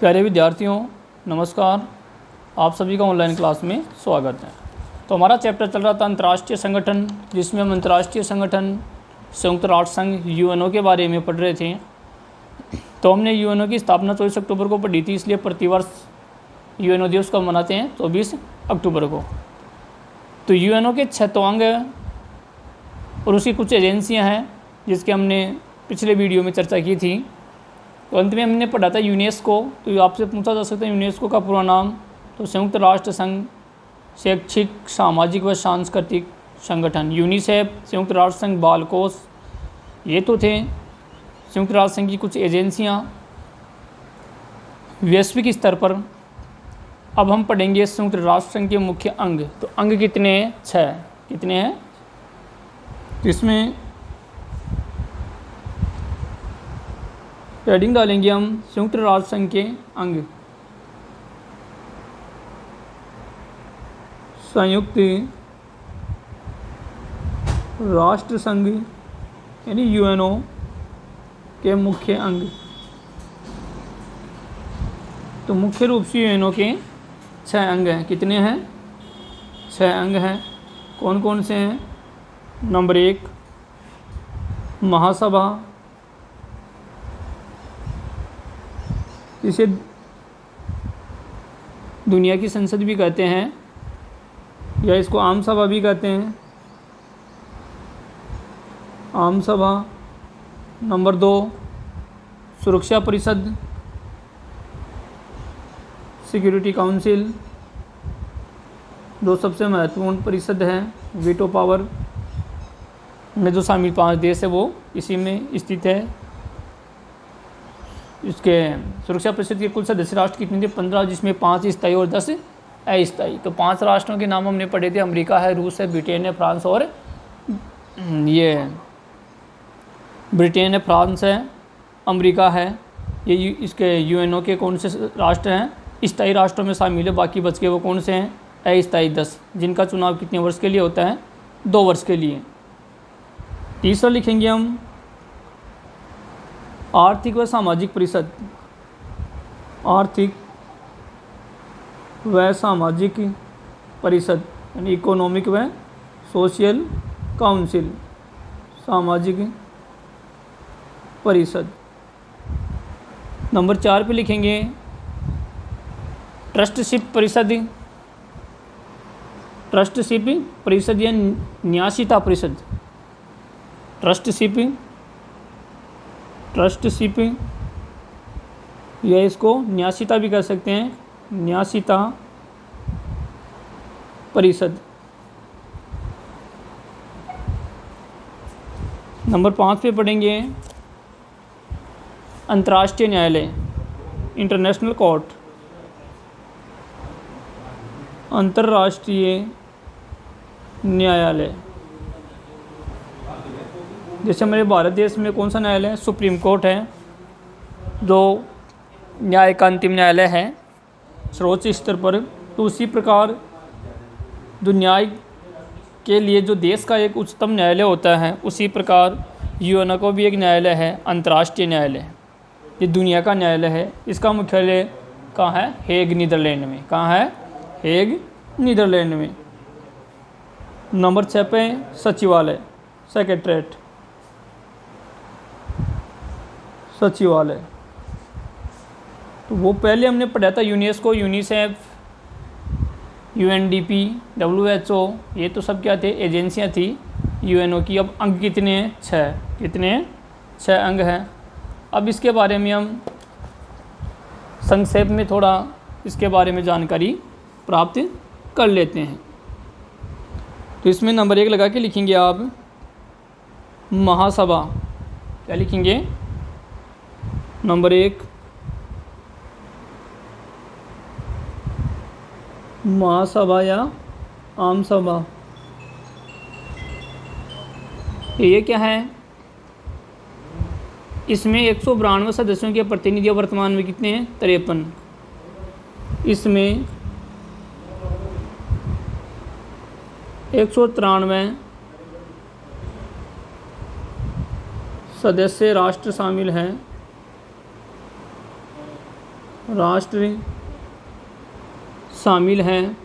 प्यारे विद्यार्थियों नमस्कार, आप सभी का ऑनलाइन क्लास में स्वागत है। तो हमारा चैप्टर चल रहा था अंतर्राष्ट्रीय संगठन, जिसमें हम अंतर्राष्ट्रीय संगठन संयुक्त राष्ट्र संघ यूएनओ के बारे में पढ़ रहे थे। तो हमने यूएनओ की स्थापना 24 अक्टूबर को पढ़ी थी, इसलिए प्रतिवर्ष यूएनओ दिवस को मनाते हैं 24 अक्टूबर को। तो यूएनओ के 6 अंग और उसकी कुछ एजेंसियाँ हैं जिसके हमने पिछले वीडियो में चर्चा की थी। तो अंत में हमने पढ़ा था यूनेस्को। तो आपसे पूछा जा सकता है यूनेस्को का पूरा नाम, तो संयुक्त राष्ट्र संघ शैक्षिक सामाजिक व सांस्कृतिक संगठन। यूनिसेफ, संयुक्त राष्ट्र संघ बाल कोष, ये तो थे संयुक्त राष्ट्र संघ की कुछ एजेंसियाँ वैश्विक स्तर पर। अब हम पढ़ेंगे संयुक्त राष्ट्र संघ के मुख्य अंग। तो अंग कितने हैं? 6। कितने हैं? तो इसमें हेडिंग डालेंगे हम संयुक्त राष्ट्र संघ के अंग। संयुक्त राष्ट्र संघ यानी यूएनओ के मुख्य अंग। तो मुख्य रूप से यूएनओ के 6 अंग हैं। कितने हैं? 6 अंग हैं। कौन कौन से हैं? नंबर 1 महासभा, इसे दुनिया की संसद भी कहते हैं या इसको आम सभा भी कहते हैं, आम सभा। नंबर 2 सुरक्षा परिषद, सिक्योरिटी काउंसिल। 2 सबसे महत्वपूर्ण परिषद है। वीटो पावर में जो शामिल 5 देश है वो इसी में स्थित है। इसके सुरक्षा परिषद के कुल सदस्य राष्ट्र कितने थे? 15, जिसमें 5 स्थायी और 10 अस्थायी। तो 5 राष्ट्रों के नाम हमने पढ़े थे। अमेरिका है, रूस है, ब्रिटेन है, फ्रांस और ये ब्रिटेन है, फ्रांस है, अमेरिका है। ये इसके यूएनओ के कौन से राष्ट्र हैं? स्थायी राष्ट्रों में शामिल है। बाकी बच के वो कौन से हैं? अस्थायी 10, जिनका चुनाव कितने वर्ष के लिए होता है? 2 वर्ष के लिए। तीसरा लिखेंगे हम आर्थिक व सामाजिक परिषद। आर्थिक व सामाजिक परिषद यानी इकोनॉमिक व सोशल काउंसिल, सामाजिक परिषद। नंबर 4 पे लिखेंगे ट्रस्टशिप परिषद। ट्रस्टशिप परिषद या न्यासिता परिषद। ट्रस्टशिप या इसको न्यासिता भी कह सकते हैं, न्यासिता परिषद। नंबर 5 पे पढ़ेंगे अंतर्राष्ट्रीय न्यायालय, इंटरनेशनल कोर्ट। अंतर्राष्ट्रीय न्यायालय, जैसे हमारे भारत देश में कौन सा न्यायालय है? सुप्रीम कोर्ट है, जो न्याय का अंतिम न्यायालय है सर्वोच्च स्तर पर। तो उसी प्रकार जो न्याय के लिए जो देश का एक उच्चतम न्यायालय होता है, उसी प्रकार यूएनओ को भी एक न्यायालय है, अंतर्राष्ट्रीय न्यायालय। ये दुनिया का न्यायालय है। इसका मुख्यालय कहाँ है? हेग, नीदरलैंड में। कहाँ है? हेग, नीदरलैंड में। नंबर 6 पे सचिवालय, सेक्रेटरीट, सचिवालय। तो वो पहले हमने पढ़ा था यूनेस्को, यूनिसेफ, यूएनडीपी, डब्ल्यूएचओ, ये तो सब क्या थे? एजेंसियां थी यूएनओ की। अब अंग कितने हैं? 6। कितने हैं? 6 अंग हैं। अब इसके बारे में हम संक्षेप में थोड़ा इसके बारे में जानकारी प्राप्त कर लेते हैं। तो इसमें नंबर 1 लगा के लिखेंगे आप महासभा। क्या लिखेंगे? नंबर 1 महासभा या आम सभा। ये क्या है? इसमें 192 सदस्यों के प्रतिनिधि वर्तमान में कितने हैं? 53। इसमें 193 सदस्य राष्ट्र शामिल हैं। राष्ट्र शामिल हैं,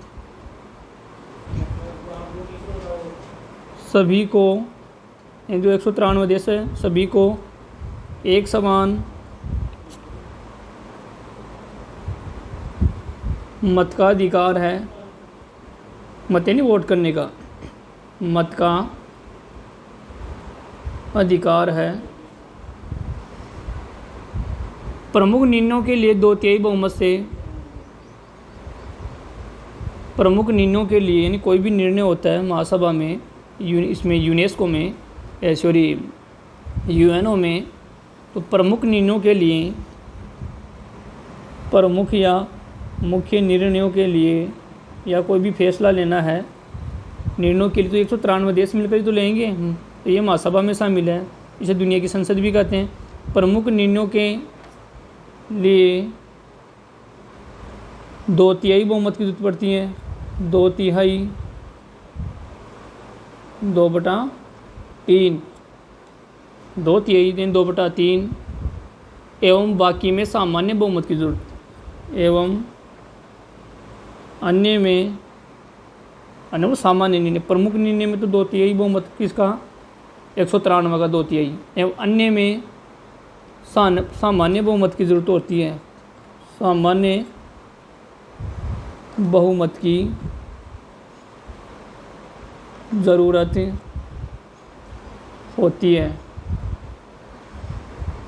सभी को, ये जो 193 देश है, सभी को एक समान मत का अधिकार है। मत नहीं वोट करने का, मत का अधिकार है। प्रमुख निर्णयों के लिए 2/3 बहुमत से, प्रमुख निर्णयों के लिए यानी कोई भी निर्णय होता है महासभा में, इसमें यूनेस्को में, सॉरी यूएनओ में, तो प्रमुख निर्णयों के लिए, प्रमुख या मुख्य निर्णयों के लिए या कोई भी फैसला लेना है निर्णयों के लिए, तो 193 देश मिलकर ही तो लेंगे। तो ये महासभा में शामिल है, इसे दुनिया की संसद भी कहते हैं। प्रमुख निर्णयों के लिए 2/3 बहुमत की जरूरत पड़ती है। 2/3, 2/3, 2/3, 2/3 एवं बाकी में सामान्य बहुमत की जरूरत, एवं अन्य में, अन्य सामान्य निर्णय, प्रमुख निर्णय में तो 2/3 बहुमत किसका, 193 का 2/3, एवं अन्य में सामान्य बहुमत की ज़रूरत होती है। सामान्य बहुमत की ज़रूरत होती है।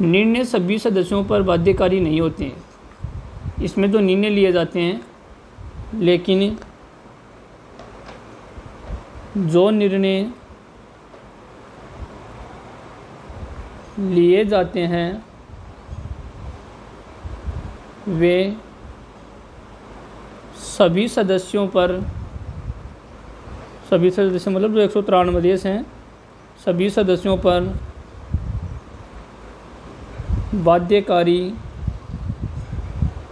निर्णय सभी सदस्यों पर बाध्यकारी नहीं होते हैं। इसमें तो निर्णय लिए जाते हैं, लेकिन जो निर्णय लिए जाते हैं वे सभी सदस्यों पर, सभी सदस्य मतलब जो 193 देश हैं, सभी सदस्यों पर बाध्यकारी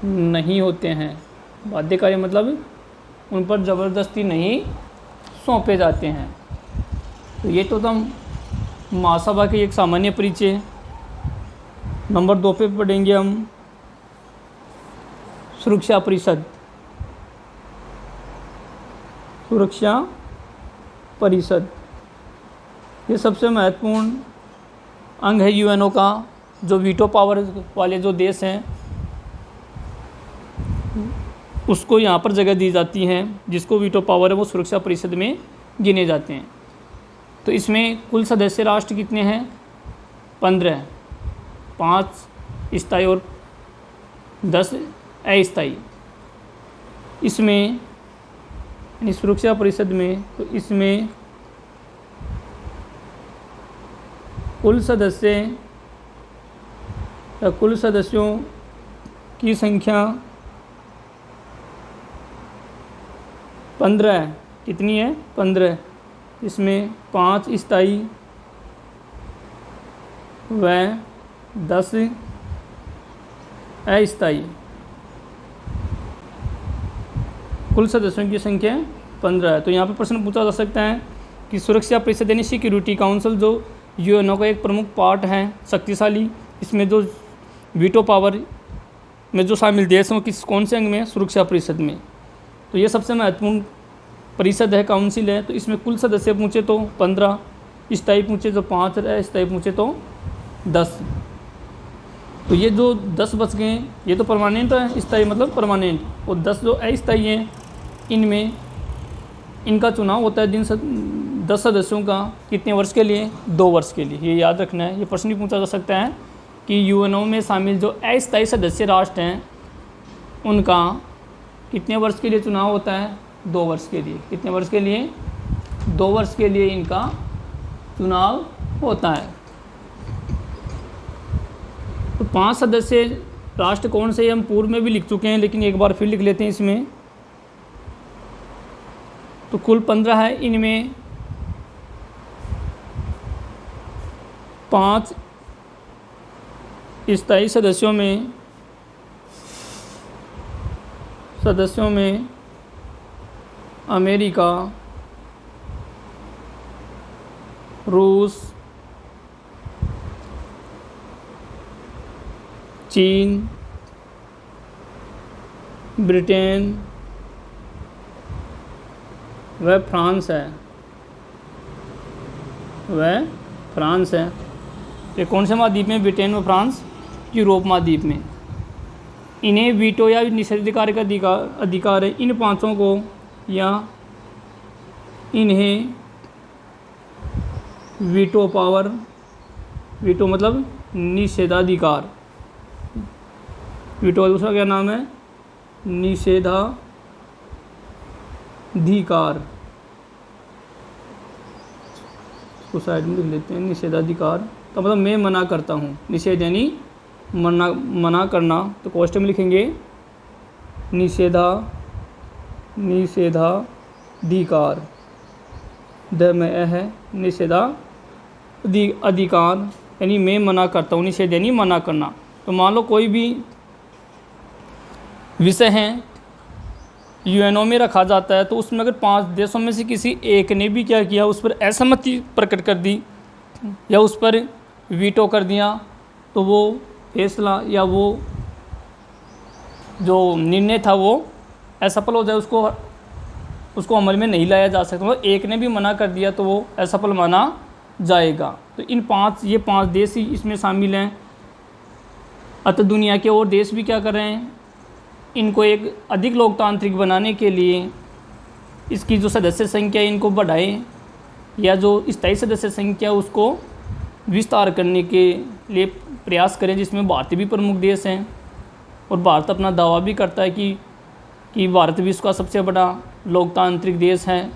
नहीं होते हैं। बाध्यकारी मतलब उन पर ज़बरदस्ती नहीं सौंपे जाते हैं। तो ये तो हम महासभा के एक सामान्य परिचय। नंबर 2 पे पढ़ेंगे हम सुरक्षा परिषद। सुरक्षा परिषद ये सबसे महत्वपूर्ण अंग है यूएनओ का। जो वीटो पावर वाले जो देश हैं उसको यहाँ पर जगह दी जाती है, जिसको वीटो पावर है वो सुरक्षा परिषद में गिने जाते हैं। तो इसमें कुल सदस्य राष्ट्र कितने हैं, 15, 5 स्थायी और 10 अस्थायी। इसमें यानी सुरक्षा परिषद में, तो इसमें कुल सदस्य या कुल सदस्यों की संख्या 15 है। कितनी है, 15। इसमें 5 स्थायी व 10 अस्थायी। कुल सदस्यों की संख्या 15 है। तो यहाँ पर प्रश्न पूछा जा सकता है कि सुरक्षा परिषद यानी सिक्योरिटी काउंसिल जो यूएनओ का एक प्रमुख पार्ट है, शक्तिशाली, इसमें जो वीटो पावर में जो शामिल देश हैं किस कौन से अंग में, सुरक्षा परिषद में। तो ये सबसे महत्वपूर्ण परिषद है, काउंसिल है। तो इसमें कुल सदस्य पूछे तो 15, स्थायी पूछे तो 5, अस्थायी पूछे तो 10। तो ये जो 10 बच गए ये तो परमानेंट है, स्थायी मतलब परमानेंट, और 10 जो अस्थायी हैं इनमें इनका चुनाव होता है 10 सदस्यों का कितने वर्ष के लिए, 2 वर्ष के लिए। ये याद रखना है। ये प्रश्न भी पूछा जा सकता है कि यूएनओ में शामिल जो अस्थायी सदस्य राष्ट्र हैं उनका कितने वर्ष के लिए चुनाव होता है, 2 वर्ष के लिए। कितने वर्ष के लिए, 2 वर्ष के लिए इनका चुनाव होता है। तो 5 सदस्य राष्ट्र कौन से हम पूर्व में भी लिख चुके हैं, लेकिन एक बार फिर लिख लेते हैं इसमें। तो कुल 15 है, इनमें 5 स्थायी सदस्यों में अमेरिका, रूस, चीन, ब्रिटेन व फ्रांस है, वह फ्रांस है। ये कौन से महाद्वीप में? ब्रिटेन व फ्रांस यूरोप महाद्वीप में। इन्हें वीटो या निषेधाधिकार का अधिकार है। इन पांचों को या इन्हें वीटो पावर, वीटो मतलब निषेधाधिकार, वीटो का दूसरा क्या नाम है? निषेधाधिकार। उसको साइड में लिख लेते हैं। निषेधाधिकार तो मतलब मैं मना करता हूँ, निषेध यानी मना करना, तो कोष्टक में लिखेंगे निषेधाधिकार। द में है निषेधाधिकार यानी मैं मना करता हूँ, निषेध यानी मना करना। तो मान लो कोई भी विषय है यूएनओ में रखा जाता है, तो उसमें अगर 5 देशों में से किसी एक ने भी क्या किया, उस पर असहमति प्रकट कर दी या उस पर वीटो कर दिया, तो वो फैसला या वो जो निर्णय था वो असफल हो जाए, उसको अमल में नहीं लाया जा सकता। मतलब एक ने भी मना कर दिया तो वो असफल माना जाएगा। तो ये 5 देश ही इसमें शामिल हैं। अतः दुनिया के और देश भी क्या कर रहे हैं, इनको एक अधिक लोकतांत्रिक बनाने के लिए इसकी जो सदस्य संख्या है इनको बढ़ाएं, या जो स्थायी सदस्य संख्या उसको विस्तार करने के लिए प्रयास करें, जिसमें भारत भी प्रमुख देश हैं। और भारत अपना दावा भी करता है कि भारत विश्व का सबसे बड़ा लोकतांत्रिक देश है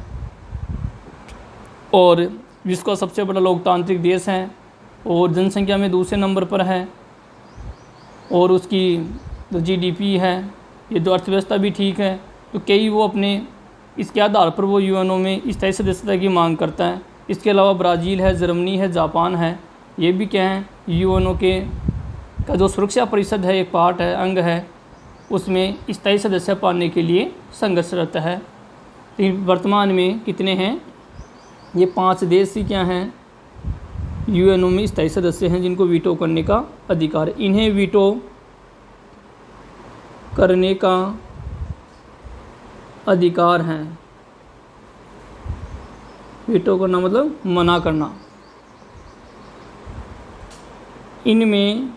और विश्व का सबसे बड़ा लोकतांत्रिक देश है और जनसंख्या में दूसरे नंबर पर है, और उसकी जो जीडीपी है, ये जो अर्थव्यवस्था भी ठीक है। तो कई वो अपने इसके आधार पर वो यूएनओ में स्थायी सदस्यता की मांग करता है। इसके अलावा ब्राज़ील है, जर्मनी है, जापान है, ये भी क्या है यूएनओ का जो सुरक्षा परिषद है, एक पार्ट है, अंग है, उसमें स्थायी सदस्य पाने के लिए संघर्षरत है। तो वर्तमान में कितने हैं? ये 5 देश ही क्या हैं यूएनओ में स्थायी सदस्य हैं जिनको वीटो करने का अधिकार है। इन्हें वीटो करने का अधिकार है। वीटो करना मतलब मना करना। इनमें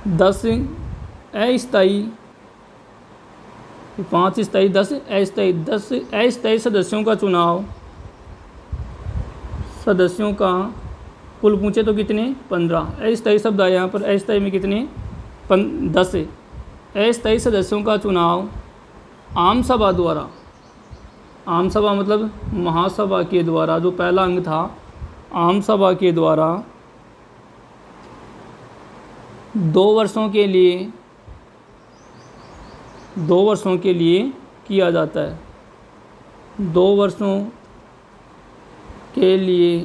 10 अस्थायी, 5 स्थायी, 10 अस्थायी, 10 अस्थायी सदस्यों का चुनाव, सदस्यों का कुल पूछे तो कितने? 15। अस्थायी शब्द आया यहाँ पर, अस्थायी में कितने? 10 अस्थायी सदस्यों का चुनाव आम सभा द्वारा, आम सभा मतलब महासभा के द्वारा, जो पहला अंग था आम सभा के द्वारा 2 वर्षों के लिए किया जाता है। 2 वर्षों के लिए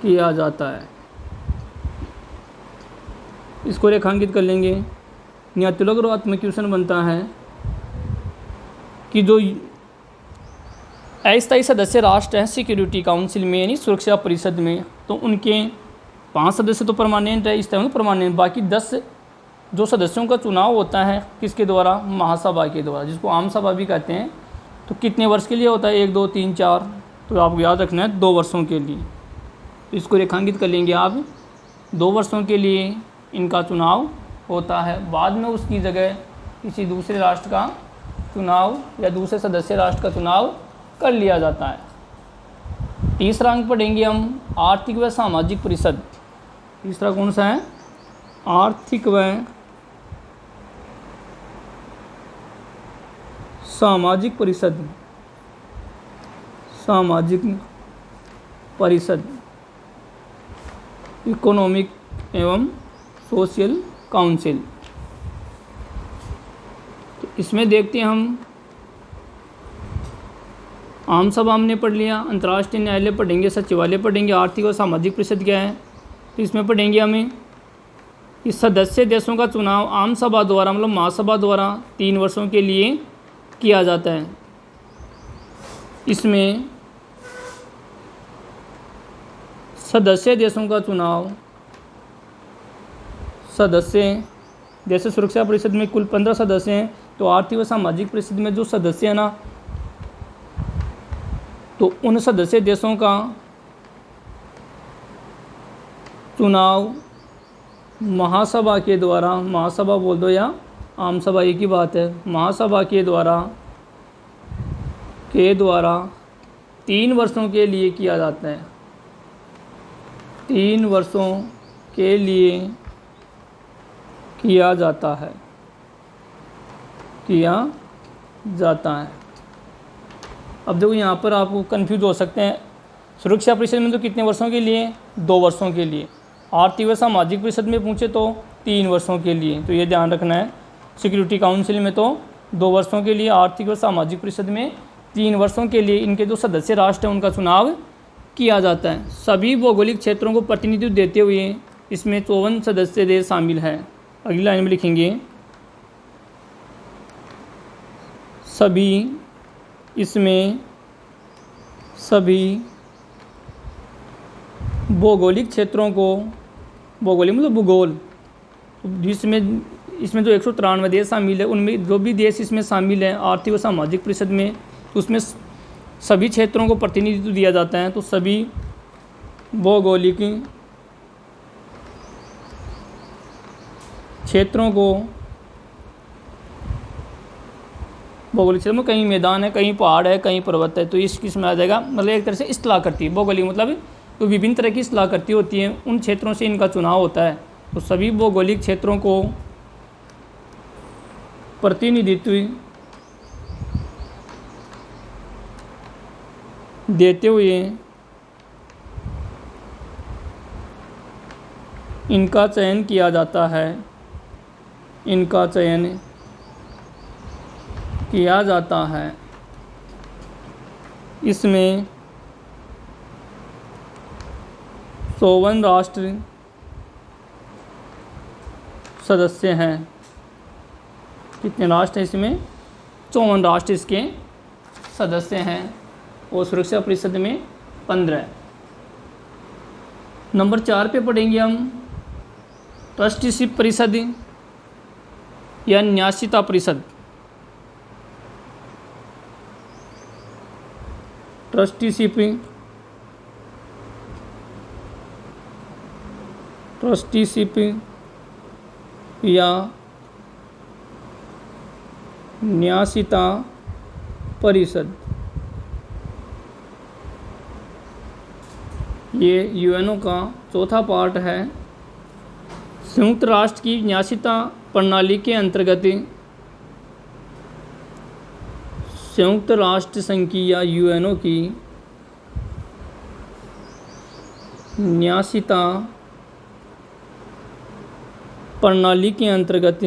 किया जाता है। इसको रेखांकित कर लेंगे। न्यायतुलक क्वेश्चन बनता है कि जो अस्थायी सदस्य राष्ट्र हैं सिक्योरिटी काउंसिल में यानी सुरक्षा परिषद में, तो उनके 5 सदस्य तो परमानेंट है, स्थायी परमानेंट, बाकी 10 जो सदस्यों का चुनाव होता है किसके द्वारा? महासभा के द्वारा, जिसको आम सभा भी कहते हैं। तो कितने वर्ष के लिए होता है? 1, 2, 3, 4, तो आपको याद रखना है 2 वर्षों के लिए। तो इसको रेखांकित कर लेंगे आप, 2 वर्षों के लिए इनका चुनाव होता है। बाद में उसकी जगह किसी दूसरे राष्ट्र का चुनाव या दूसरे सदस्य राष्ट्र का चुनाव कर लिया जाता है। तीसरा अंक पढ़ेंगे हम आर्थिक व सामाजिक परिषद। तीसरा कौन सा है? आर्थिक व सामाजिक परिषद। सामाजिक परिषद, इकोनॉमिक एवं सोशल काउंसिल। तो इसमें देखते हैं हम, आम सभा हमने पढ़ लिया, अंतर्राष्ट्रीय न्यायालय पढ़ेंगे, सचिवालय पढ़ेंगे, आर्थिक और सामाजिक परिषद क्या है। तो इसमें पढ़ेंगे हमें कि सदस्य देशों का चुनाव आम सभा द्वारा मतलब महासभा द्वारा 3 वर्षों के लिए किया जाता है। इसमें सदस्य देशों का चुनाव, सदस्य जैसे सुरक्षा परिषद में कुल 15 सदस्य हैं, तो आर्थिक व सामाजिक परिषद में जो सदस्य हैं ना, तो उन सदस्य देशों का चुनाव महासभा के द्वारा, महासभा बोल दो या आम सभा एक ही बात है, महासभा के द्वारा 3 वर्षों के लिए किया जाता है। 3 वर्षों के लिए किया जाता है। अब देखो यहाँ पर आपको कंफ्यूज हो सकते हैं, सुरक्षा परिषद में तो कितने वर्षों के लिए? 2 वर्षों के लिए। आर्थिक व सामाजिक परिषद में पूछे तो 3 वर्षों के लिए, तो ये ध्यान रखना है। सिक्योरिटी काउंसिल में तो 2 वर्षों के लिए, आर्थिक व सामाजिक परिषद में 3 वर्षों के लिए इनके जो सदस्य राष्ट्र हैं उनका चुनाव किया जाता है। सभी भौगोलिक क्षेत्रों को प्रतिनिधित्व देते हुए इसमें 54 सदस्य देश शामिल हैं। अगली लाइन में लिखेंगे सभी भौगोलिक क्षेत्रों को, भौगोलिक मतलब भूगोल, इसमें जो 193 देश शामिल है, उनमें जो भी देश इसमें शामिल हैं आर्थिक व सामाजिक परिषद में, उसमें सभी क्षेत्रों को प्रतिनिधित्व दिया जाता है। तो सभी भौगोलिक क्षेत्रों को, भौगोलिक क्षेत्र में कहीं मैदान है, कहीं पहाड़ है, कहीं पर्वत है, तो इस किस में आ जाएगा, मतलब एक तरह से स्थलाकृति। भौगोलिक मतलब तो विभिन्न तरह की स्थलाकृति होती है, उन क्षेत्रों से इनका चुनाव होता है। तो सभी भौगोलिक क्षेत्रों को प्रतिनिधित्व देते हुए इनका चयन किया जाता है। इसमें 54 राष्ट्र सदस्य हैं। कितने राष्ट्र हैं इसमें? 54 राष्ट्र इसके सदस्य हैं, और सुरक्षा परिषद में 15। नंबर 4 पे पढ़ेंगे हम ट्रस्टीशिप परिषद या न्यासिता परिषद। ट्रस्टीशिप या न्यासिता परिषद, ये यूएनओ का चौथा पार्ट है। संयुक्त राष्ट्र की न्यासिता प्रणाली के अंतर्गत संयुक्त राष्ट्र संघ की या यूएनओ की न्यासिता प्रणाली के अंतर्गत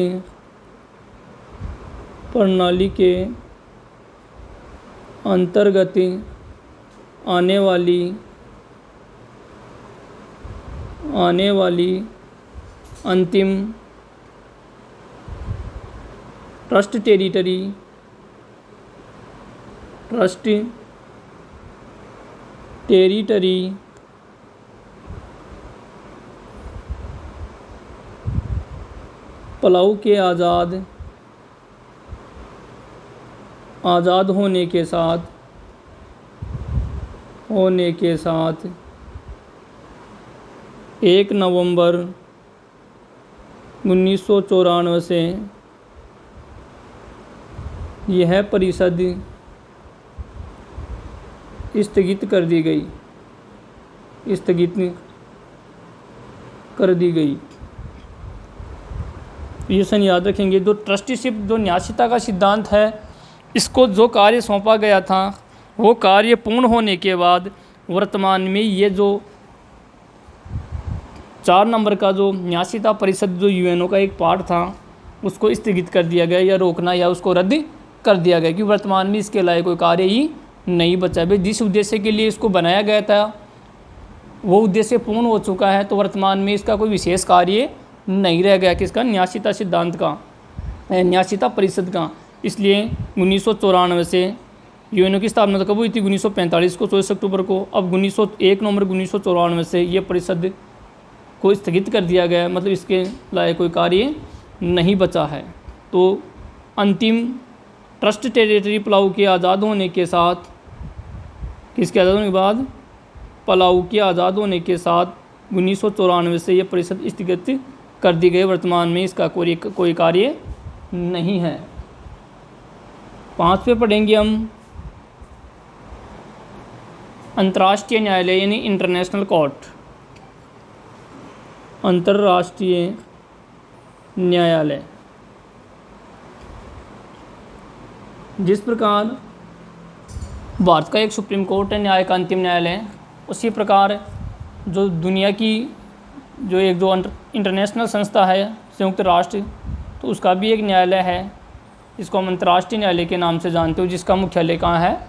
आने वाली अंतिम ट्रस्ट टेरिटरी पलाऊ के आज़ाद होने के साथ 1 नवंबर 1994 से यह परिषद स्थगित कर दी गई। ये सन याद रखेंगे। जो ट्रस्टीशिप, जो न्यासिता का सिद्धांत है, इसको जो कार्य सौंपा गया था वो कार्य पूर्ण होने के बाद वर्तमान में ये जो 4 नंबर का जो न्यासिता परिषद जो यूएनओ का एक पार्ट था उसको स्थगित कर दिया गया, या रोकना या उसको रद्द कर दिया गया, कि वर्तमान में इसके लायक कोई कार्य ही नहीं बचा। भाई जिस उद्देश्य के लिए इसको बनाया गया था वो उद्देश्य पूर्ण हो चुका है, तो वर्तमान में इसका कोई विशेष कार्य नहीं रह गया, किसका? न्यासिता सिद्धांत का, न्यासिता परिषद का। इसलिए 1994 से यूएनओ की स्थापना तो कब हुई थी? 1945 को, 24 अक्टूबर को। अब 1 नवंबर 1994 से ये परिषद को स्थगित कर दिया गया, मतलब इसके लायक कोई कार्य नहीं बचा है। तो अंतिम ट्रस्ट टेरिटरी पलाऊ के आज़ाद होने के साथ, किसके आज़ाद होने के बाद, पलाऊ के आज़ाद होने के साथ 1994 से यह परिषद स्थगित कर दी गई। वर्तमान में इसका कोई कार्य नहीं है। 5 पे पढ़ेंगे हम अंतर्राष्ट्रीय न्यायालय यानी इंटरनेशनल कोर्ट। अंतर्राष्ट्रीय न्यायालय, जिस प्रकार भारत का एक सुप्रीम कोर्ट है, न्याय का अंतिम न्यायालय, उसी प्रकार जो दुनिया की जो इंटरनेशनल संस्था है संयुक्त राष्ट्र, तो उसका भी एक न्यायालय है। इसको हम अंतर्राष्ट्रीय न्यायालय के नाम से जानते हो, जिसका मुख्यालय कहाँ है,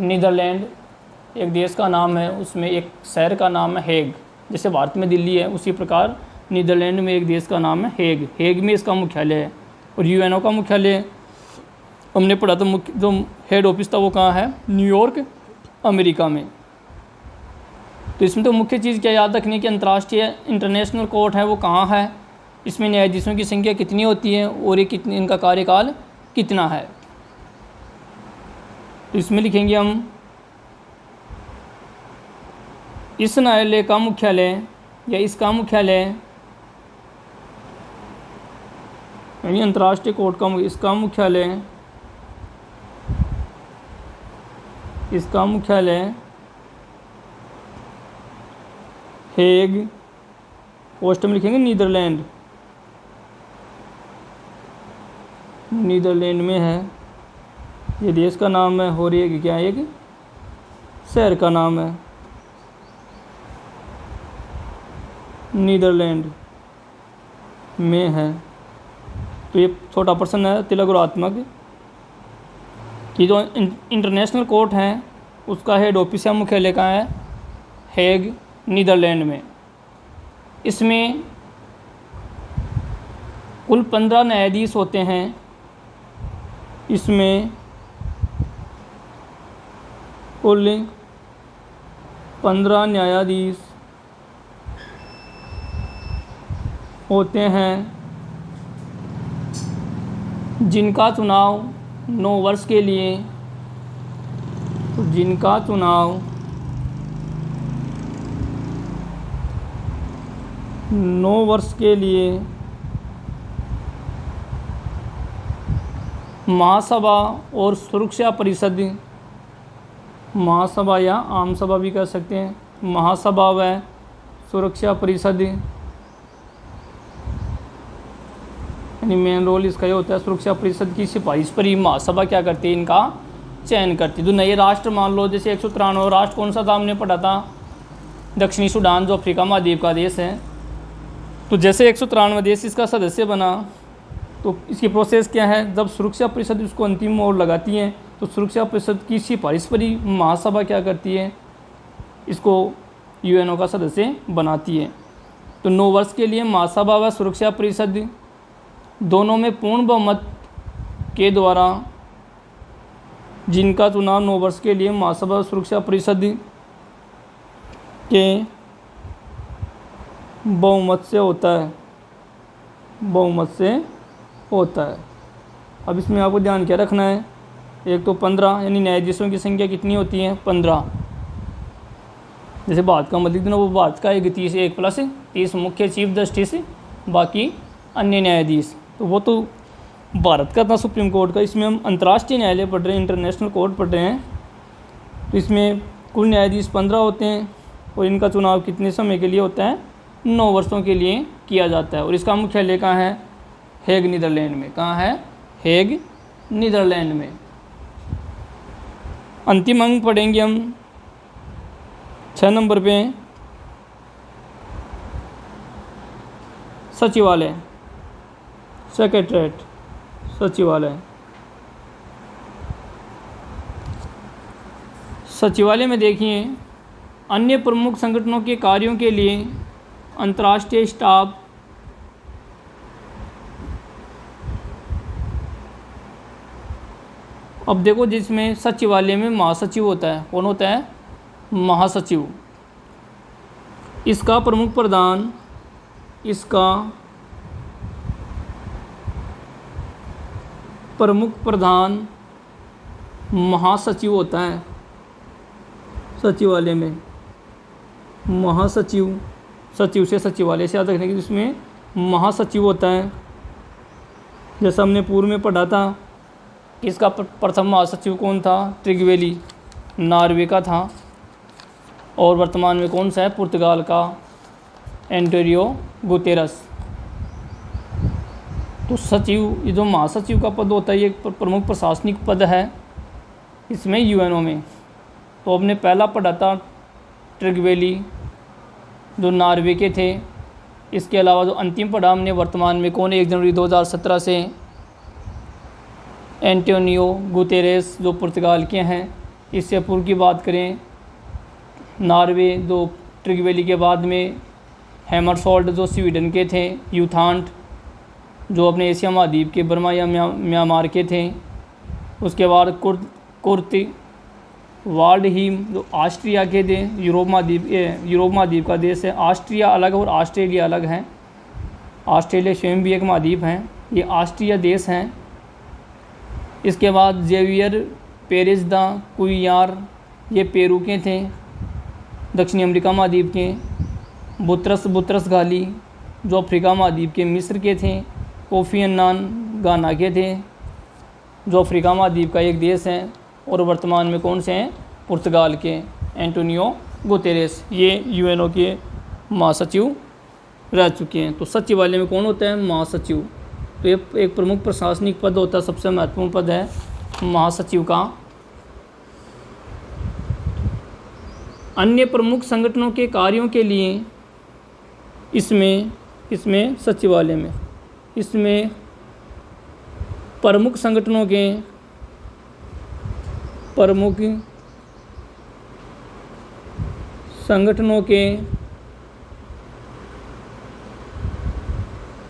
नीदरलैंड एक देश का नाम है, उसमें एक शहर का नाम है हेग। जैसे भारत में दिल्ली है, उसी प्रकार नीदरलैंड में एक देश का नाम है हेग। हेग में इसका मुख्यालय है। और यूएनओ का मुख्यालय हमने पढ़ा था, जो हेड ऑफिस था वो कहाँ है, न्यूयॉर्क, अमेरिका में। तो इसमें तो मुख्य चीज़ क्या याद रखनी कि अंतर्राष्ट्रीय इंटरनेशनल कोर्ट है वो कहाँ है, इसमें न्यायाधीशों की संख्या कितनी होती है और ये कितनी, इनका कार्यकाल कितना है। तो इसमें लिखेंगे हम इस न्यायालय का मुख्यालय या इसका मुख्यालय, यानी अंतर्राष्ट्रीय कोर्ट का इसका मुख्यालय हेग, पोस्ट में लिखेंगे नीदरलैंड में है। ये देश का नाम है और ये क्या है, एक शहर का नाम है, नीदरलैंड में है। तो ये छोटा प्रश्न है तिलगुरात्मक कि जो इंटरनेशनल कोर्ट है उसका हेड ऑफिस या मुख्यालय कहाँ है, हेग, नीदरलैंड में। इसमें कुल 15 न्यायाधीश होते हैं। इसमें कुल 15 न्यायाधीश होते हैं, जिनका चुनाव 9 वर्ष के लिए, जिनका चुनाव 9 वर्ष के लिए महासभा और सुरक्षा परिषद, महासभा या आम सभा भी कह सकते हैं, महासभा व सुरक्षा परिषद, यानी मेन रोल इसका ये होता है सुरक्षा परिषद की सिफारिश पर ही महासभा क्या करती है, इनका चयन करती है। जो नए राष्ट्र मान लो, जैसे 193 राष्ट्र कौन सा था हमने पढ़ा था, दक्षिणी सूडान, जो अफ्रीका महाद्वीप का देश है। तो जैसे 193 देश इसका सदस्य बना, तो इसकी प्रोसेस क्या है, जब सुरक्षा परिषद इसको अंतिम मोहर लगाती है तो सुरक्षा परिषद की सिफारिश पर ही महासभा क्या करती है, इसको यूएनओ का सदस्य बनाती है। तो 9 वर्ष के लिए महासभा व सुरक्षा परिषद दोनों में पूर्ण बहुमत के द्वारा, जिनका चुनाव 9 वर्ष के लिए महासभा सुरक्षा परिषद के बहुमत से होता है, बहुमत से होता है। अब इसमें आपको ध्यान क्या रखना है, एक तो 15, यानी न्यायाधीशों की संख्या कितनी होती है, 15। जैसे भारत का मध्य वो भारत का 31 1 प्लस 30 मुख्य चीफ जस्टिस, बाकी अन्य न्यायाधीश। तो वो तो भारत का था सुप्रीम कोर्ट का। इसमें हम अंतर्राष्ट्रीय न्यायालय पढ़ रहे हैं, इंटरनेशनल कोर्ट पढ़ रहे हैं। तो इसमें कुल न्यायाधीश 15 होते हैं और इनका चुनाव कितने समय के लिए होता है, 9 वर्षों के लिए किया जाता है। और इसका मुख्यालय कहाँ है, हेग, नीदरलैंड में। कहाँ है, हेग, नीदरलैंड में। अंतिम अंक पढ़ेंगे हम 6 नंबर पे, सचिवालय, सेक्रेटरीट, सचिवालय। सचिवालय में देखिए, अन्य प्रमुख संगठनों के कार्यों के लिए अंतर्राष्ट्रीय स्टाफ, अब देखो जिसमें सचिवालय में महासचिव होता है, कौन होता है, महासचिव। इसका प्रमुख प्रधान, इसका प्रमुख प्रधान महासचिव होता है सचिवालय में। महासचिव, सचिव से सचिवालय से याद रखने की, जिसमें महासचिव होता है। जैसा हमने पूर्व में पढ़ा था, इसका प्रथम महासचिव कौन था? ट्रिगवेली, नॉर्वे का था। और वर्तमान में कौन सा है? पुर्तगाल का एंटोनियो गुतेरस। तो सचिव, ये जो महासचिव का पद होता है, ये एक प्रमुख प्रशासनिक पद है इसमें यूएनओ में। तो हमने पहला पढ़ा था ट्रिगवेली जो नॉर्वे के थे। इसके अलावा जो अंतिम पढ़ा हमने वर्तमान में कौन है 1 जनवरी 2017 से? एंटोनियो गुतेरेस जो पुर्तगाल के हैं। इससे पूर्व की बात करें, नॉर्वे जो ट्रिगवेली के बाद में हैमरसोल्ड जो स्वीडन के थे। यूथांट जो अपने एशिया महाद्वीप के बर्मा या म्यांमार के थे। उसके बाद कुर्ति वाल्डहीम जो ऑस्ट्रिया के थे। यूरोप महाद्वीप का देश है। ऑस्ट्रिया अलग और ऑस्ट्रेलिया अलग है। ऑस्ट्रेलिया स्वयं भी एक महाद्वीप है, ये ऑस्ट्रिया देश हैं। इसके बाद जेवियर पेरेज दा कुइयार, ये पेरू के थे, दक्षिणी अमेरिका महाद्वीप के। बुतरस गाली जो अफ्रीका महाद्वीप के मिस्र के थे। कोफी अन्नान गाना के थे जो अफ्रीका महाद्वीप का एक देश है। और वर्तमान में कौन से हैं? पुर्तगाल के एंटोनियो गुतेरेस, ये यूएनओ के महासचिव रह चुके हैं। तो सचिवालय में कौन होता है? महासचिव। तो ये एक प्रमुख प्रशासनिक पद होता है, सबसे महत्वपूर्ण पद है महासचिव का। अन्य प्रमुख संगठनों के कार्यों के लिए इसमें सचिवालय में इसमें प्रमुख संगठनों के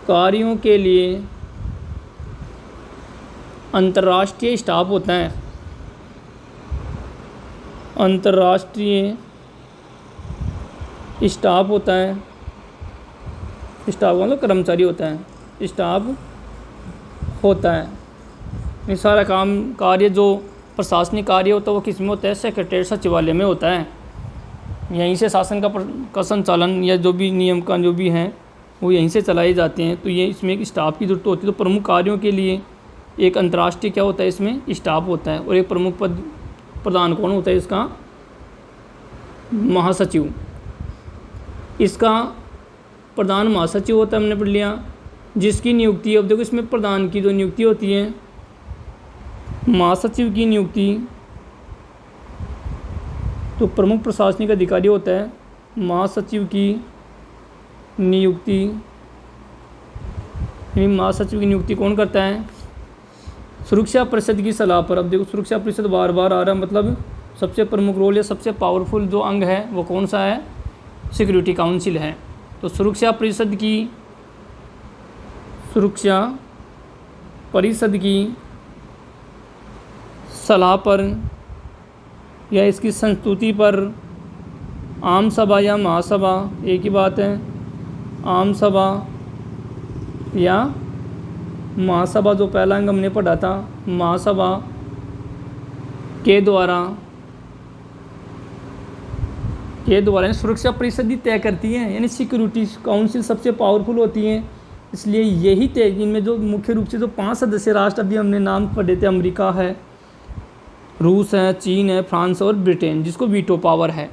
कार्यों के लिए अंतर्राष्ट्रीय स्टाफ होता है। अंतर्राष्ट्रीय स्टाफ होता है। स्टाफ मतलब कर्मचारी होता है, स्टाफ होता है। ये सारा कार्य जो प्रशासनिक कार्य होता है वो किस में होता है? सेक्रेटरीट सचिवालय में होता है। यहीं से शासन का संचालन या जो भी नियम कानून जो भी हैं वो यहीं से चलाए जाते हैं। तो ये इसमें एक स्टाफ की ज़रूरत होती है। तो प्रमुख कार्यों के लिए एक अंतर्राष्ट्रीय क्या होता है? इसमें स्टाफ होता है। और एक प्रमुख पद प्रधान कौन होता है? इसका महासचिव। इसका प्रधान महासचिव होता है, हमने पढ़ लिया, जिसकी नियुक्ति, अब देखो इसमें प्रधान की जो नियुक्ति होती है, महासचिव की नियुक्ति तो प्रमुख प्रशासनिक अधिकारी होता है। महासचिव की नियुक्ति कौन करता है? सुरक्षा परिषद की सलाह पर। अब देखो सुरक्षा परिषद बार बार आ रहा है, मतलब सबसे प्रमुख रोल या सबसे पावरफुल जो अंग है वो कौन सा है? सिक्योरिटी काउंसिल है। तो सुरक्षा परिषद की सलाह पर या इसकी संस्तुति पर आम सभा या महासभा, एक ही बात है, आम सभा या महासभा, जो पहला अंग हमने पढ़ा था, महासभा के द्वारा सुरक्षा परिषद ही तय करती है। यानी सिक्योरिटी काउंसिल सबसे पावरफुल होती है, इसलिए यही तय, इनमें जो मुख्य रूप से जो 5 सदस्य राष्ट्र अभी हमने नाम पढ़े थे, अमेरिका है, रूस है, चीन है, फ्रांस और ब्रिटेन, जिसको वीटो पावर है।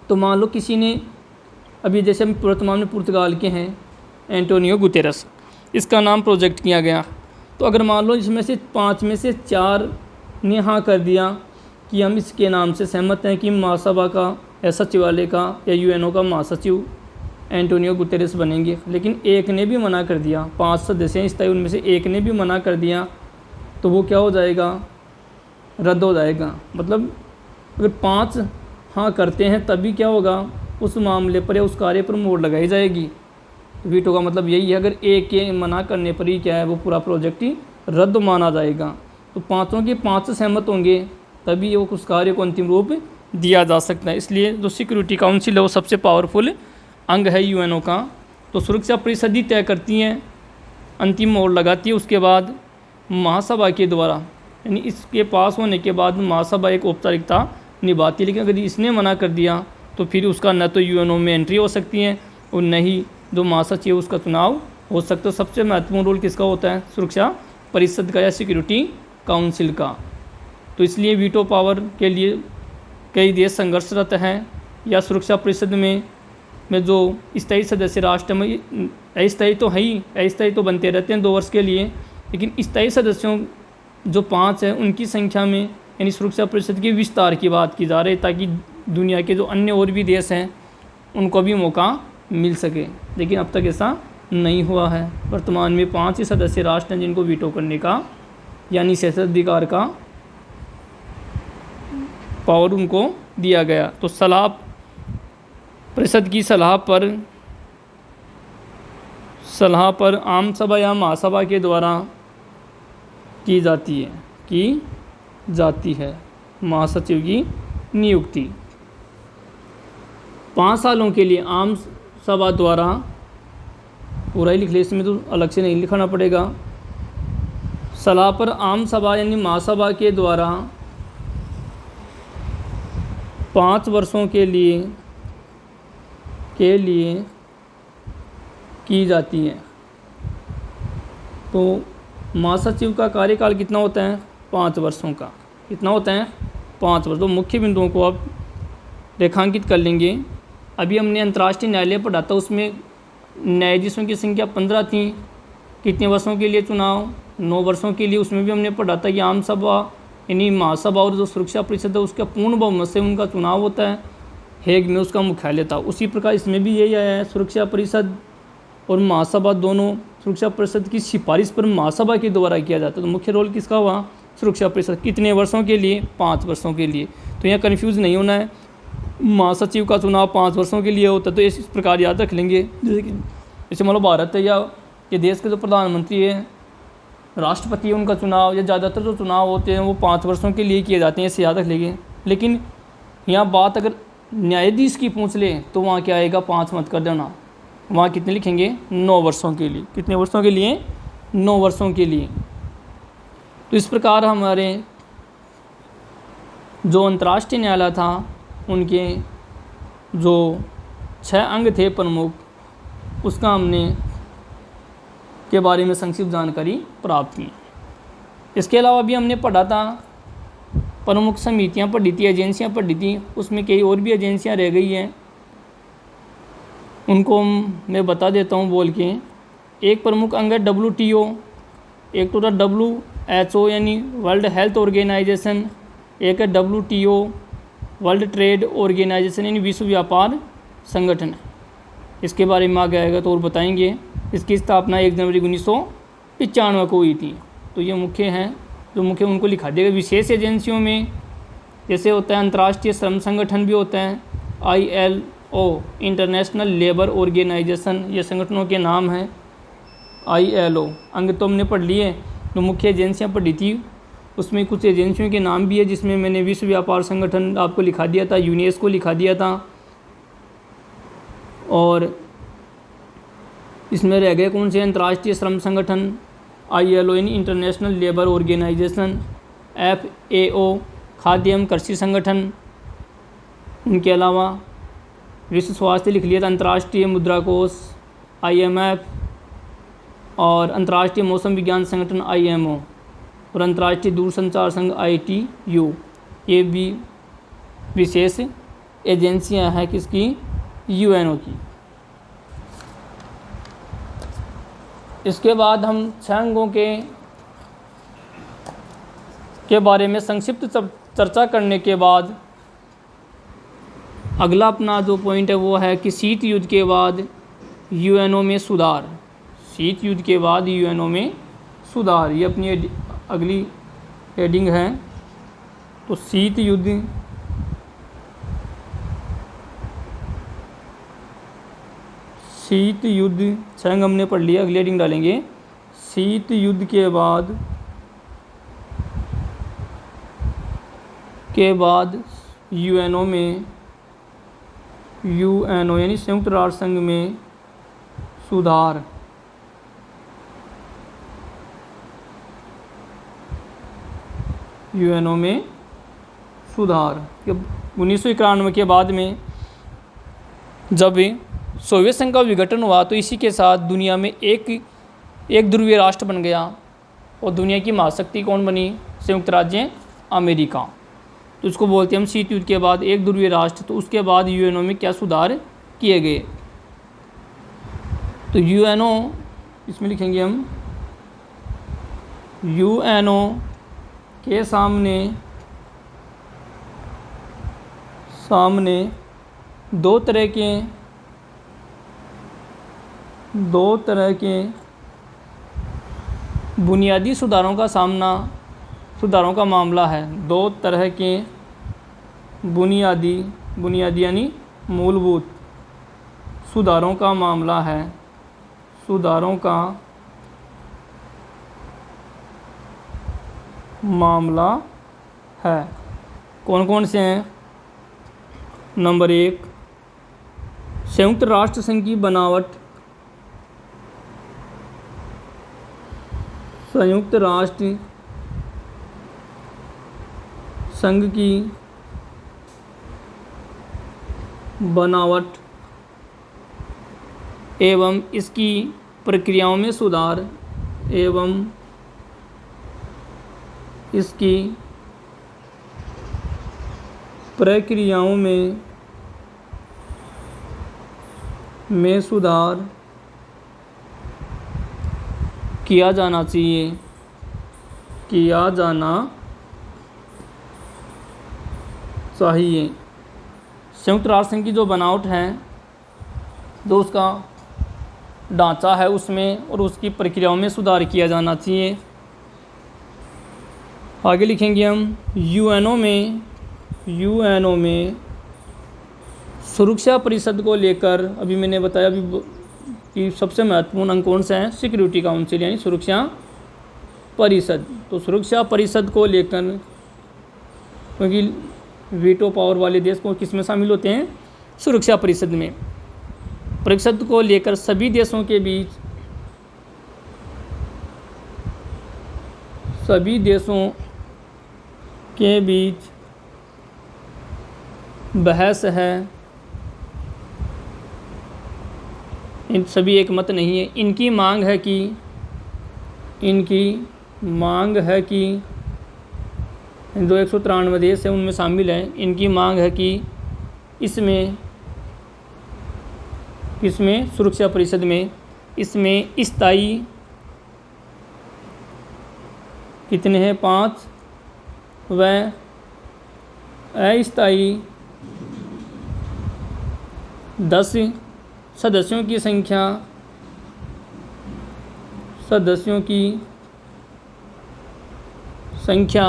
तो मान लो किसी ने, अभी जैसे हम वर्तमान में पुर्तगाल के हैं एंटोनियो गुतेरस, इसका नाम प्रोजेक्ट किया गया। तो अगर मान लो इसमें से 5 में से 4 ने हाँ कर दिया कि हम इसके नाम से सहमत हैं कि महासभा का या सचिवालय का या यूएनओ का महासचिव एंटोनियो गुतेरेस बनेंगे, लेकिन एक ने भी मना कर दिया, 5 सदस्य हैं स्थायी, उनमें से एक ने भी मना कर दिया, तो वो क्या हो जाएगा? रद्द हो जाएगा। मतलब अगर 5 हाँ करते हैं तभी क्या होगा? उस मामले पर या उस कार्य पर मोहर लगाई जाएगी। वीटो का मतलब यही है, अगर एक के मना करने पर ही क्या है, वो पूरा प्रोजेक्ट ही रद्द माना जाएगा। तो 5 के 5 सहमत होंगे तभी वो उस कार्य को अंतिम रूप दिया जा सकता है। इसलिए जो सिक्योरिटी काउंसिल है वो सबसे पावरफुल अंग है यूएनओ का। तो सुरक्षा परिषद ही तय करती हैं, अंतिम मोहर लगाती है। उसके बाद महासभा के द्वारा, यानी इसके पास होने के बाद महासभा एक औपचारिकता निभाती है। लेकिन अगर इसने मना कर दिया तो फिर उसका न तो यूएनओ में एंट्री हो सकती है और न ही जो महासचिव उसका चुनाव हो सकता है। सबसे महत्वपूर्ण रोल किसका होता है? सुरक्षा परिषद का या सिक्योरिटी काउंसिल का। तो इसलिए वीटो पावर के लिए कई देश संघर्षरत हैं, या सुरक्षा परिषद में जो स्थायी सदस्य राष्ट्र में, अस्थायी तो है ही, अस्थायी तो बनते रहते हैं 2 वर्ष के लिए, लेकिन स्थायी सदस्यों जो 5 हैं उनकी संख्या में, यानी सुरक्षा परिषद के विस्तार की बात की जा रही है, ताकि दुनिया के जो अन्य और भी देश हैं उनको भी मौका मिल सके। लेकिन अब तक ऐसा नहीं हुआ है। वर्तमान में 5 ही सदस्य राष्ट्र हैं जिनको वीटो करने का, यानी शेषाधिकार का पावर उनको दिया गया। तो सलाह परिषद की सलाह पर आम सभा या महासभा के द्वारा की जाती है महासचिव की नियुक्ति। 5 सालों के लिए आम सभा द्वारा, पूरा ही लिख ले, इसमें तो अलग से नहीं लिखना पड़ेगा। सलाह पर आम सभा यानी महासभा के द्वारा 5 वर्षों के लिए की जाती है। तो महासचिव का कार्यकाल कितना होता है? 5 वर्षों का। कितना होता है? 5 वर्ष। तो मुख्य बिंदुओं को आप रेखांकित कर लेंगे। अभी हमने अंतर्राष्ट्रीय न्यायालय पढ़ा था, उसमें न्यायाधीशों की संख्या 15 थी। कितने वर्षों के लिए चुनाव? 9 वर्षों के लिए। उसमें भी हमने पढ़ा था कि आम सभा यानी महासभा और जो सुरक्षा परिषद है उसका पूर्ण बहुमत से उनका चुनाव होता है। हेग में उसका मुख्यालय था। उसी प्रकार इसमें भी यही आया है, सुरक्षा परिषद और महासभा दोनों, सुरक्षा परिषद की सिफारिश पर महासभा के द्वारा किया जाता है। तो मुख्य रोल किसका हुआ? सुरक्षा परिषद। कितने वर्षों के लिए? 5 वर्षों के लिए। तो यहाँ कन्फ्यूज़ नहीं होना है, महासचिव का चुनाव 5 वर्षों के लिए होता है। तो इस प्रकार याद रख लेंगे। जैसे मान लो भारत है या ये देश के जो प्रधानमंत्री है, राष्ट्रपति है, उनका चुनाव या ज़्यादातर जो चुनाव होते हैं वो 5 वर्षों के लिए किए जाते हैं, इसे याद रख लेंगे। लेकिन यहाँ बात अगर न्यायाधीश की पूछ ले तो वहाँ क्या आएगा? 5 मत कर देना। वहाँ कितने लिखेंगे? 9 वर्षों के लिए। कितने वर्षों के लिए? 9 वर्षों के लिए। तो इस प्रकार हमारे जो अंतर्राष्ट्रीय न्यायालय था उनके जो 6 अंग थे प्रमुख, उसका हमने के बारे में संक्षिप्त जानकारी प्राप्त की। इसके अलावा भी हमने पढ़ा था, प्रमुख समितियां पढ़ी थी, एजेंसियां पढ़ी थी। उसमें कई और भी एजेंसियां रह गई हैं, उनको मैं बता देता हूं बोल के। एक प्रमुख अंग है WTO, एक तो था WHO यानी वर्ल्ड हेल्थ ऑर्गेनाइजेशन, एक है WTO वर्ल्ड ट्रेड ऑर्गेनाइजेशन यानी विश्व व्यापार संगठन। इसके बारे में आगे आएगा तो और बताएंगे। इसकी स्थापना 1 जनवरी 1995 को हुई थी। तो ये मुख्य हैं, जो मुख्य उनको लिखा देगा। विशेष एजेंसियों में जैसे होता है अंतर्राष्ट्रीय श्रम संगठन भी होता है, ILO इंटरनेशनल लेबर ऑर्गेनाइजेशन, ये संगठनों के नाम हैं। ILO अंग तो हमने पढ़ लिए, जो मुख्य एजेंसियां पढ़ी थी उसमें कुछ एजेंसियों के नाम भी है, जिसमें मैंने विश्व व्यापार संगठन आपको लिखा दिया था, यूनेस्को लिखा दिया था, और इसमें रह गए कौन से? अंतर्राष्ट्रीय श्रम संगठन ILO यानी इंटरनेशनल लेबर ऑर्गेनाइजेशन, FAO खाद्य एवं कृषि संगठन। उनके अलावा विश्व स्वास्थ्य लिख लिया था, अंतर्राष्ट्रीय मुद्रा कोष IMF, और अंतर्राष्ट्रीय मौसम विज्ञान संगठन IMO, और अंतर्राष्ट्रीय दूरसंचार संघ ITU। ये भी विशेष एजेंसियां हैं किसकी? UNO की। इसके बाद हम 6 अंगों के बारे में संक्षिप्त चर्चा करने के बाद अगला अपना जो पॉइंट है वो है कि शीत युद्ध के बाद UNO में सुधार। शीत युद्ध के बाद UNO में सुधार, ये अपनी अगली हेडिंग है। तो शीत युद्ध शीत युद्ध 6 अंग हमने पढ़ लिया, अगली हेडिंग डालेंगे। शीत युद्ध के बाद UNO यानी संयुक्त राष्ट्र संघ में सुधार। यूएनओ में सुधार। 1991 के बाद में जब सोवियत संघ का विघटन हुआ तो इसी के साथ दुनिया में एक ध्रुवीय राष्ट्र बन गया और दुनिया की महाशक्ति कौन बनी? संयुक्त राज्य अमेरिका। तो उसको बोलते हैं हम शीत युद्ध के बाद एक ध्रुवीय राष्ट्र। तो उसके बाद यूएनओ में क्या सुधार किए गए? तो यूएनओ, इसमें लिखेंगे हम यूएनओ के सामने दो तरह के बुनियादी सुधारों का मामला है। दो तरह के बुनियादी यानी मूलभूत सुधारों का मामला है। कौन कौन से हैं? नंबर 1, संयुक्त राष्ट्र संघ की बनावट। संयुक्त राष्ट्र संघ की बनावट एवं इसकी प्रक्रियाओं में सुधार सुधार किया जाना चाहिए। संयुक्त राष्ट्र संघ की जो बनावट है, जो उसका ढांचा है, उसमें और उसकी प्रक्रियाओं में सुधार किया जाना चाहिए। आगे लिखेंगे हम यूएनओ में सुरक्षा परिषद को लेकर, अभी मैंने बताया कि सबसे महत्वपूर्ण अंग कौन सा है? सिक्योरिटी काउंसिल यानी सुरक्षा परिषद। तो सुरक्षा परिषद को लेकर, क्योंकि वीटो पावर वाले देश को किस में शामिल होते हैं? सुरक्षा परिषद में। परिषद को लेकर सभी देशों के बीच बहस है। इन सभी एक मत नहीं है। इनकी मांग है कि जो 193 देश है उनमें शामिल है। इनकी मांग है कि इसमें सुरक्षा परिषद में स्थायी कितने हैं? 5 व अस्थायी 10 सदस्यों की संख्या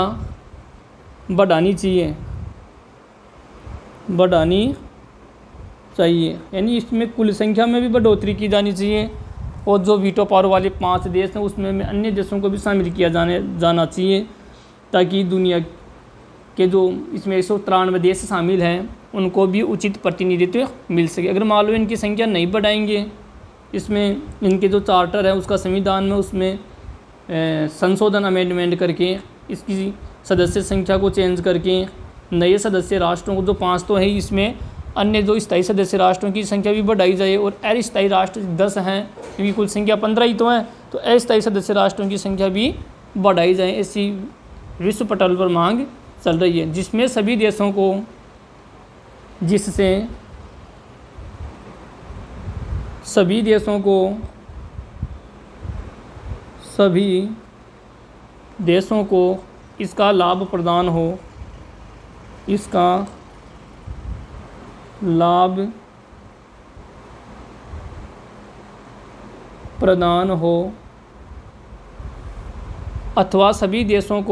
बढ़ानी चाहिए। यानी इसमें कुल संख्या में भी बढ़ोतरी की जानी चाहिए और जो वीटो पावर वाले 5 देश हैं उसमें अन्य देशों को भी शामिल किया जाना चाहिए, ताकि दुनिया के जो इसमें 193 देश शामिल हैं उनको भी उचित प्रतिनिधित्व मिल सके। अगर मान लो इनकी संख्या नहीं बढ़ाएंगे, इसमें इनके जो चार्टर है उसका संविधान में उसमें संशोधन अमेंडमेंट करके इसकी सदस्य संख्या को चेंज करके नए सदस्य राष्ट्रों को, जो 5 तो है, इसमें अन्य जो स्थायी सदस्य राष्ट्रों की संख्या भी बढ़ाई जाए और अस्थायी राष्ट्र 10 हैं, क्योंकि कुल संख्या 15 ही तो है, तो अस्थायी सदस्य राष्ट्रों की संख्या भी बढ़ाई जाए। ऐसी विश्व पटल पर मांग चल रही है, जिसमें सभी देशों को इसका लाभ प्रदान हो अथवा सभी देशों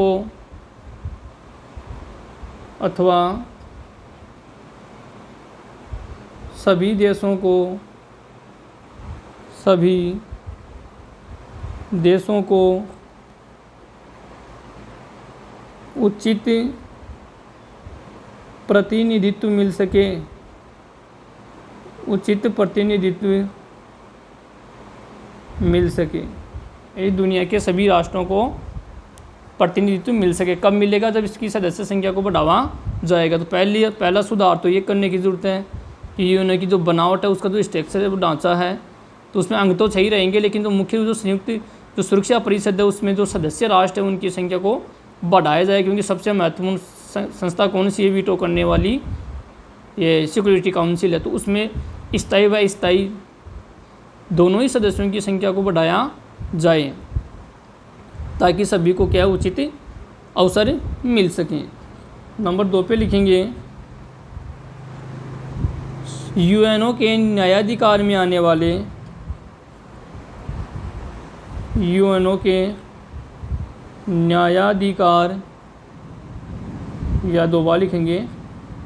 को उचित प्रतिनिधित्व मिल सके। यही दुनिया के सभी राष्ट्रों को प्रतिनिधित्व मिल सके। कब मिलेगा? जब इसकी सदस्य संख्या को बढ़ावा जाएगा। तो पहला सुधार तो ये करने की ज़रूरत है कि यूएनओ की जो बनावट है, उसका जो स्ट्रक्चर है, वो ढांचा है, तो उसमें अंग तो सही रहेंगे, लेकिन जो मुख्य जो संयुक्त जो सुरक्षा परिषद है उसमें जो सदस्य राष्ट्र है उनकी संख्या को बढ़ाया जाए, क्योंकि सबसे महत्वपूर्ण संस्था कौन सी है वीटो करने वाली? ये सिक्योरिटी काउंसिल है। तो उसमें स्थायी व अस्थायी दोनों ही सदस्यों की संख्या को बढ़ाया जाए ताकि सभी को क्या उचित अवसर मिल सकें। नंबर 2 पे लिखेंगे यूएनओ के न्यायाधिकार में आने वाले, यूएनओ के न्यायाधिकार, या 2 बार लिखेंगे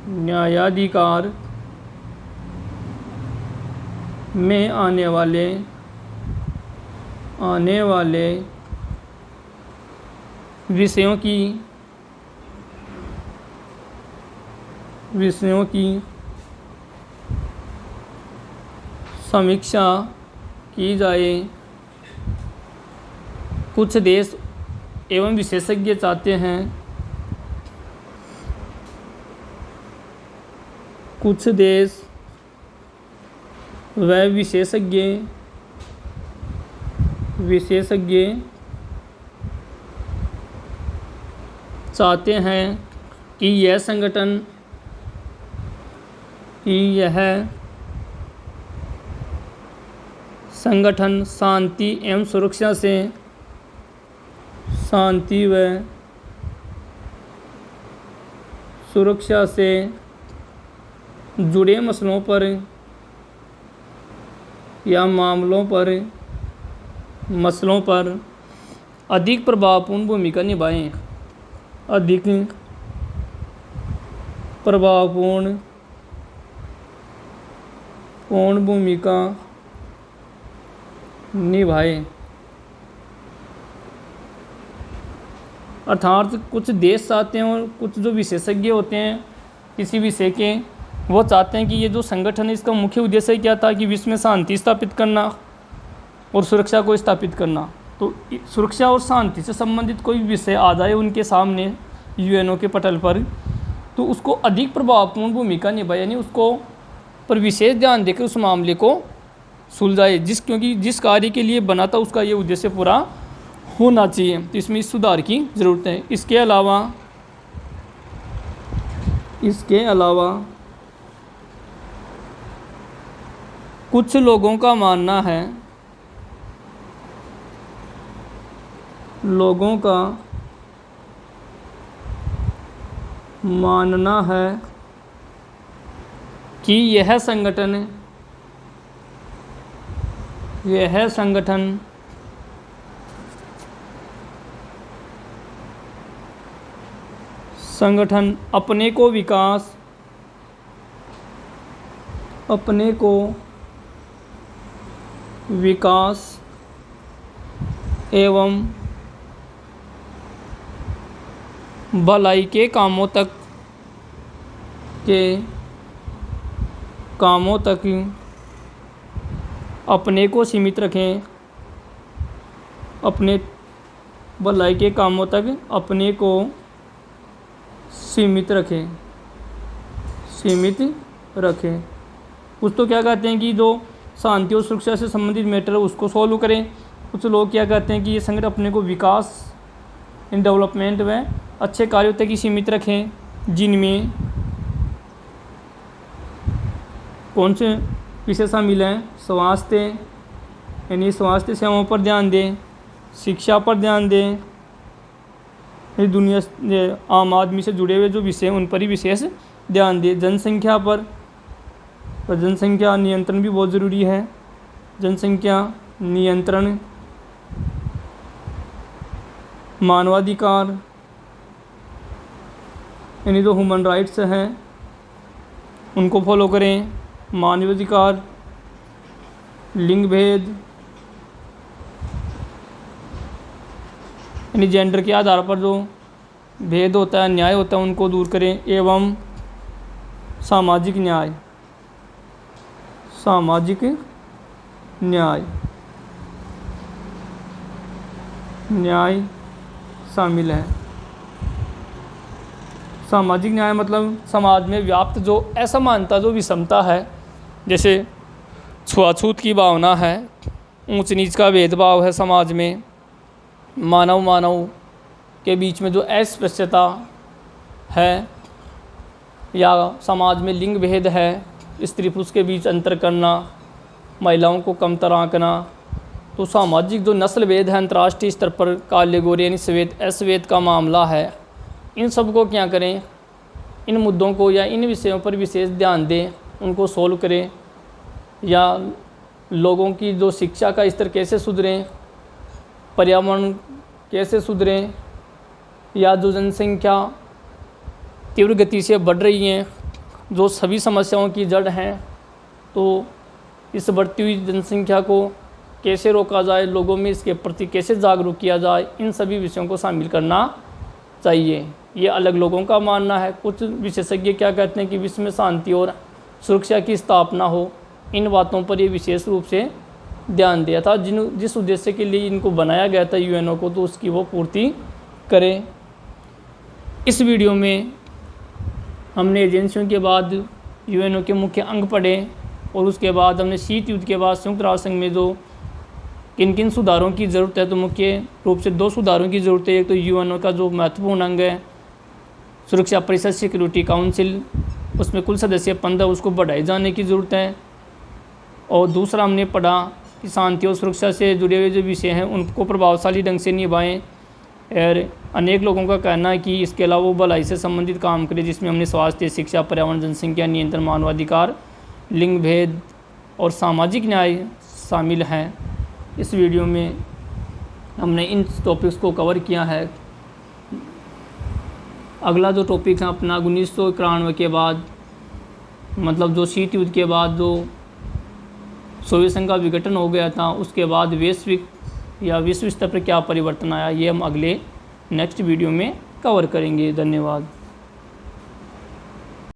न्यायाधिकार में आने वाले विषयों की समीक्षा की जाए। कुछ देश एवं विशेषज्ञ चाहते हैं, कुछ देश व विशेषज्ञ चाहते हैं कि यह संगठन शांति एवं सुरक्षा से जुड़े मसलों पर या मसलों पर अधिक प्रभावपूर्ण भूमिका निभाएं, अधिक प्रभावपूर्ण भूमिका निभाएं। अर्थात कुछ देश चाहते हैं और कुछ जो विशेषज्ञ होते हैं किसी विषय के, वो चाहते हैं कि ये जो संगठन है इसका मुख्य उद्देश्य क्या था कि विश्व में शांति स्थापित करना और सुरक्षा को स्थापित करना। तो सुरक्षा और शांति से संबंधित कोई विषय आ जाए उनके सामने यूएनओ के पटल पर, तो उसको अधिक प्रभावपूर्ण भूमिका निभाए, यानी उसको पर विशेष ध्यान देकर उस मामले को सुलझाए, क्योंकि जिस कार्य के लिए बना था उसका ये उद्देश्य पूरा होना चाहिए। तो इसमें इस सुधार की ज़रूरत है। इसके अलावा कुछ लोगों का मानना है कि यह संगठन अपने को विकास एवं भलाई के कामों तक अपने को सीमित रखें, अपने भलाई के कामों तक अपने को सीमित रखें। कुछ तो क्या कहते हैं कि जो शांति और सुरक्षा से संबंधित मैटर है उसको सॉल्व करें। कुछ लोग क्या कहते हैं कि ये संगठन अपने को विकास इन डेवलपमेंट में अच्छे कार्यों तक ही सीमित रखें, जिनमें कौन से विषय शामिल हैं? स्वास्थ्य, यानी स्वास्थ्य सेवाओं पर ध्यान दें, शिक्षा पर ध्यान दें, दुनिया आम आदमी से जुड़े हुए जो विषय उन पर ही विशेष ध्यान दें। जनसंख्या पर जनसंख्या नियंत्रण भी बहुत ज़रूरी है। जनसंख्या नियंत्रण, मानवाधिकार, यानी जो ह्यूमन राइट्स हैं उनको फॉलो करें। मानवाधिकार, लिंग भेद, यानी जेंडर के आधार पर जो भेद होता है, न्याय होता है, उनको दूर करें। एवं सामाजिक न्याय शामिल है। सामाजिक न्याय मतलब समाज में व्याप्त जो असमानता, जो विषमता है, जैसे छुआछूत की भावना है, ऊंच नीच का भेदभाव है समाज में, मानव के बीच में जो अस्पृश्यता है, या समाज में लिंग भेद है, स्त्री पुरुष के बीच अंतर करना, महिलाओं को कमतर आंकना, तो सामाजिक जो नस्ल भेद है अंतर्राष्ट्रीय स्तर पर काले गोरे यानी श्वेत अश्वेत का मामला है, इन सब को क्या करें, इन मुद्दों को या इन विषयों पर विशेष ध्यान दें, उनको सोल्व करें, या लोगों की जो शिक्षा का स्तर कैसे सुधरें, पर्यावरण कैसे सुधरें, या जो जनसंख्या तीव्र गति से बढ़ रही हैं, जो सभी समस्याओं की जड़ हैं, तो इस बढ़ती हुई जनसंख्या को कैसे रोका जाए, लोगों में इसके प्रति कैसे जागरूक किया जाए, इन सभी विषयों को शामिल करना चाहिए। ये अलग लोगों का मानना है। कुछ विशेषज्ञ क्या कहते हैं कि विश्व में शांति और सुरक्षा की स्थापना हो, इन बातों पर ये विशेष रूप से ध्यान दिया था। जिस उद्देश्य के लिए इनको बनाया गया था यूएनओ को, तो उसकी वो पूर्ति करें। इस वीडियो में हमने एजेंसियों के बाद यूएनओ के मुख्य अंग पढ़े, और उसके बाद हमने शीत युद्ध के बाद संयुक्त राष्ट्र संघ में जो किन किन सुधारों की ज़रूरत है, तो मुख्य रूप से 2 सुधारों की ज़रूरत है। एक तो यूएनओ का जो महत्वपूर्ण अंग है सुरक्षा परिषद सिक्योरिटी काउंसिल, उसमें कुल सदस्य 15, उसको बढ़ाए जाने की ज़रूरत है। और दूसरा हमने पढ़ा कि शांति और सुरक्षा से जुड़े हुए जो विषय हैं उनको प्रभावशाली ढंग से निभाएं। और अनेक लोगों का कहना है कि इसके अलावा वो भलाई से संबंधित काम करें, जिसमें हमने स्वास्थ्य, शिक्षा, पर्यावरण, जनसंख्या नियंत्रण, मानवाधिकार, लिंग भेद और सामाजिक न्याय शामिल हैं। इस वीडियो में हमने इन टॉपिक्स को कवर किया है। अगला जो टॉपिक है अपना 1991 के बाद, मतलब जो शीत युद्ध के बाद जो सोवियत संघ का विघटन हो गया था, उसके बाद वैश्विक या विश्व स्तर पर क्या परिवर्तन आया, ये हम अगले नेक्स्ट वीडियो में कवर करेंगे। धन्यवाद।